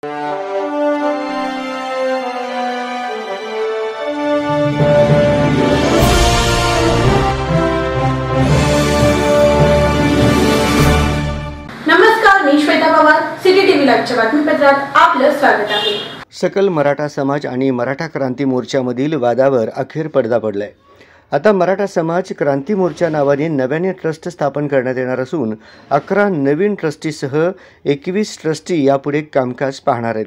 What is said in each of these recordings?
नमस्कार, मी Shweta Pawar, city TV लाईव्हच्या बातमीपत्रात आपलं स्वागत आहे। सकल मराठा समाज आणि मराठा क्रांती मोर्चामधील वादावर अखेर पडदा पडलाय। आता मराठा समाज क्रांती मोर्चा नावाने नव्याने ट्रस्ट स्थापन करण्यात येणार असून 11 नवीन ट्रस्टीसह 21 ट्रस्टी यापुढे कामकाज पाहणार आहेत।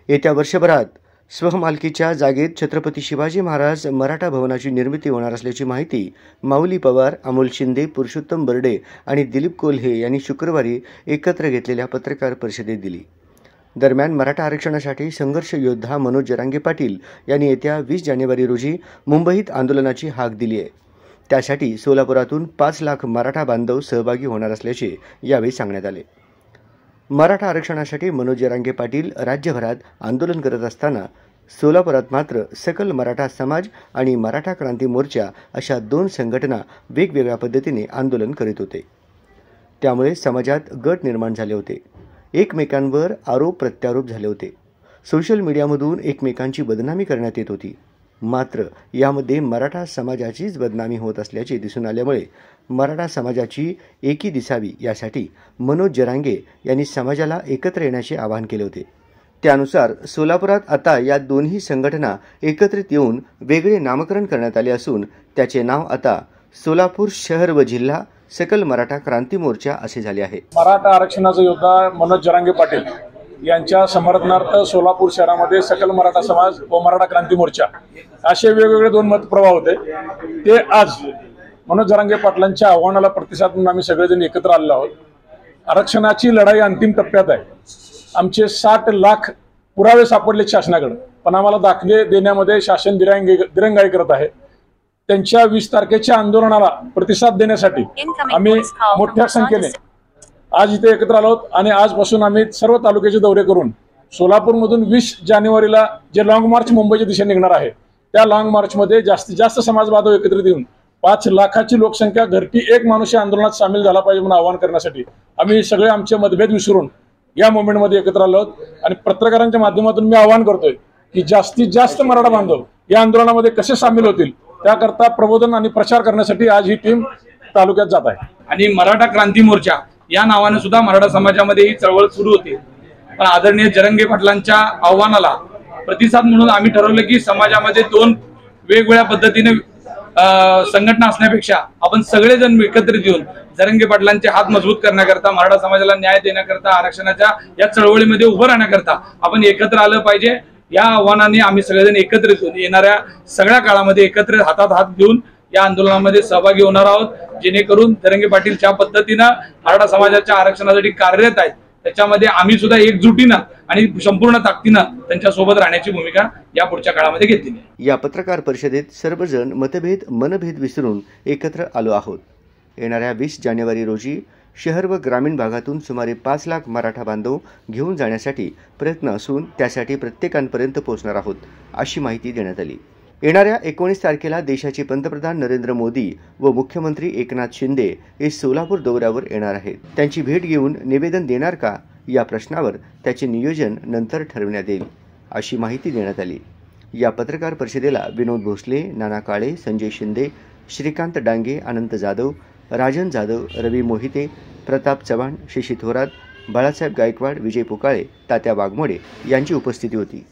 येत्या वर्षभरात स्वमालकीच्या जागेत छत्रपती शिवाजी महाराज मराठा भवनाची निर्मिती होणार असल्याची माहिती माऊली पवार, अमोल शिंदे, पुरुषोत्तम बर्डे आणि दिलीप कोल्हे यांनी शुक्रवारी एकत्र घेतलेल्या पत्रकार परिषदेत दिली। दरम्यान मराठा आरक्षणासाठी संघर्ष योद्धा मनोज जरांगे पाटील यांनी येत्या 20 जानेवारी रोजी मुंबईत आंदोलनाची हाक दिली आहे। त्यासाठी सोलापुरातून 5 लाख मराठा बांधव सहभागी होणार असल्याचे यावेळी सांगण्यात आले। मराठा आरक्षणासाठी मनोज जरांगे पाटील राज्यभरात आंदोलन करत असताना सोलापुरात मात्र सकल मराठा समाज आणि मराठा क्रांती मोर्चा अशा 2 संघटना वेगवेगळ्या पद्धतीने आंदोलन करीत होते। त्यामुळे समाजात गट निर्माण झाले होते। एकमेकांवर आरोप प्रत्यारोप झाले होते। सोशल मीडियामधून एकमेकांची बदनामी करण्यात येत होती। मात्र यामध्ये मराठा समाजाचीच बदनामी होत असल्याचे दिसून आल्यामुळे मराठा समाजाची एकी दिसावी यासाठी मनोज जरांगे यांनी समाजाला एकत्र येण्याचे आवाहन केले होते। त्यानुसार सोलापुरात आता या दोन्ही संघटना एकत्रित येऊन वेगळे नामकरण करण्यात आले असून त्याचे नाव आता सोलापूर शहर व जिल्हा सकल मराठा क्रांती मोर्चा असे झाले आहे। मराठा आरक्षणाचा योद्धा मनोज जरांगे पाटील यांच्या समर्थनार्थ सोलापूर शहरामध्ये सकल मराठा समाज व मराठा क्रांती मोर्चा असे वेगवेगळे 2 मतप्रवाह होते। ते आज मनोज जरांगे पाटलांच्या आव्हानाला प्रतिसाद म्हणून आम्ही सगळेजण एकत्र आलेलो आहोत। आरक्षणाची लढाई अंतिम टप्प्यात आहे। आमचे 60 लाख पुरावे सापडले शासनाकडे, पण आम्हाला दाखले देण्यामध्ये शासन दिरंगाई करत आहे। त्यांच्या 20 तारखेच्या आंदोलनाला प्रतिसाद देण्यासाठी आम्ही मोठ्या संख्येने आज इथे एकत्र आलो आहोत आणि आजपासून आम्ही सर्व तालुक्याचे दौरे करून सोलापूरमधून 20 जानेवारीला जे लॉंग मार्च मुंबईच्या दिशेने निघणार आहे त्या लॉंग मार्चमध्ये जास्तीत जास्त समाज बांधव एकत्रित येऊन 5 लाखाची लोकसंख्या घरटी एक माणूस या आंदोलनात सामील झाला पाहिजे म्हणून आवाहन करण्यासाठी आम्ही सगळे आमचे मतभेद विसरून या मोमेंटमध्ये एकत्र आलो आहोत। आणि पत्रकारांच्या माध्यमातून मी आवाहन करतोय की जास्तीत जास्त मराठा बांधव या आंदोलनामध्ये कसे सामील होतील त्याकरता प्रबोधन आणि प्रचार करण्यासाठी आज ही टीम तालुक्यात जात आहे। आणि मराठा क्रांती मोर्चा या नावाने सुद्धा मराठा समाजामध्ये ही चळवळ सुरू होती। पण आदरणीय जरांगे पाटलांच्या आव्हानाला प्रतिसाद म्हणून आम्ही ठरवलं की समाजामध्ये 2 वेगवेगळ्या पद्धतीने संघटना असण्यापेक्षा आपण सगळेजण एकत्रित येऊन जरांगे पाटलांचे हात मजबूत करण्याकरता, मराठा समाजाला न्याय देण्याकरता, आरक्षणाच्या या चळवळीमध्ये उभं राहण्याकरता आपण एकत्र आलं पाहिजे। या आव्हानाने आम्ही सगळेजण एकत्रित होऊन येणाऱ्या सगळ्या काळामध्ये एकत्रित हातात हात घेऊन या आंदोलनामध्ये सहभागी होणार आहोत, जेणेकरून जरांगे पाटील ज्या पद्धतीनं मराठा समाजाच्या आरक्षणासाठी कार्यरत आहेत त्याच्यामध्ये आम्ही सुद्धा एकजुटीनं आणि संपूर्ण ताकदीनं त्यांच्या सोबत राहण्याची भूमिका या पुढच्या काळामध्ये घेतली आहे। या पत्रकार परिषदेत सर्वजण मनभेद विसरून एकत्र आलो आहोत। येणाऱ्या 20 जानेवारी रोजी शहर व ग्रामीण भागातून सुमारे 5 लाख मराठा बांधव घेऊन जाण्यासाठी प्रयत्न असून त्यासाठी प्रत्येकांपर्यंत पोहोचणार आहोत अशी माहिती देण्यात आली। येणाऱ्या 19 तारखेला देशाचे पंतप्रधान नरेंद्र मोदी व मुख्यमंत्री एकनाथ शिंदे हे सोलापूर दौऱ्यावर येणार आहेत। त्यांची भेट घेऊन निवेदन देणार का या प्रश्नावर त्याचे नियोजन नंतर ठरवण्यात येईल अशी माहिती देण्यात आली। या पत्रकार परिषदेला विनोद भोसले, नाना काळे, संजय शिंदे, श्रीकांत डांगे, अनंत जाधव, राजन जाधव, रवी मोहिते, प्रताप चव्हाण, शशी थोरात, बाळासाहेब गायकवाड, विजय पुकाळे, तात्या वाघमोडे यांची उपस्थिती होती।